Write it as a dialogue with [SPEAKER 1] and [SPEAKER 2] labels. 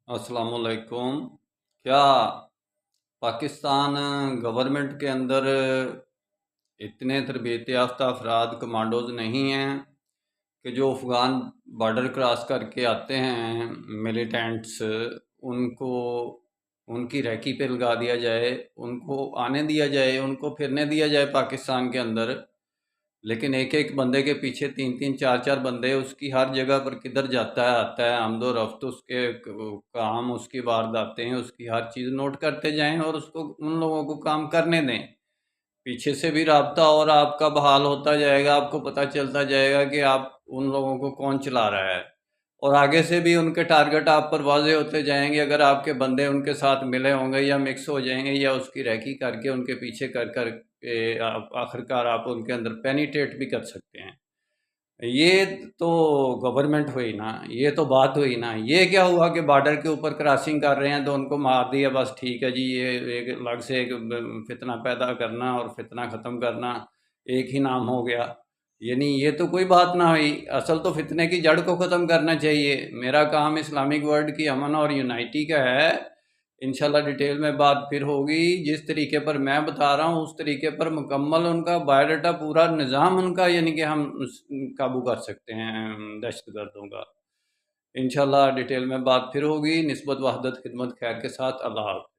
[SPEAKER 1] अस्सलाम वालेकुम। क्या पाकिस्तान गवर्नमेंट के अंदर इतने तरबियत याफ्ता अफराद कमांडोज नहीं हैं कि जो अफ़गान बॉर्डर क्रॉस करके आते हैं मिलिटेंट्स, उनको उनकी रेकी पे लगा दिया जाए, उनको आने दिया जाए, उनको फिरने दिया जाए पाकिस्तान के अंदर। लेकिन एक एक बंदे के पीछे तीन तीन चार चार बंदे, उसकी हर जगह पर किधर जाता है आता है, आमदो रफ्त, उसके काम, उसकी वारदातें, उसकी हर चीज़ नोट करते जाएं और उसको उन लोगों को काम करने दें। पीछे से भी राब्ता और आपका बहाल होता जाएगा, आपको पता चलता जाएगा कि आप उन लोगों को कौन चला रहा है, और आगे से भी उनके टारगेट आप पर वाजे होते जाएंगे अगर आपके बंदे उनके साथ मिले होंगे या मिक्स हो जाएंगे या उसकी रैकी करके उनके पीछे कर कर के आखिरकार आप उनके अंदर पेनिट्रेट भी कर सकते हैं। ये तो गवर्नमेंट हुई ना, ये तो बात हुई ना। ये क्या हुआ कि बॉर्डर के ऊपर क्रॉसिंग कर रहे हैं तो उनको मार दिया, बस ठीक है जी। ये एक अलग से एक फितना पैदा करना और फितना ख़त्म करना एक ही नाम हो गया। ये नहीं, ये तो कोई बात ना हुई। असल तो फितने की जड़ को ख़त्म करना चाहिए। मेरा काम इस्लामिक वर्ल्ड की अमन और यूनाइटी का है। इंशाल्लाह डिटेल में बात फिर होगी। जिस तरीके पर मैं बता रहा हूँ उस तरीके पर मुकम्मल उनका बायोडाटा, पूरा निज़ाम उनका, यानी कि हम काबू कर सकते हैं दहशत गर्दों का। इंशाल्लाह डिटेल में बात फिर होगी। निस्बत वहदत खिदमत खैर के साथ। अल्लाह हाफ़िज़।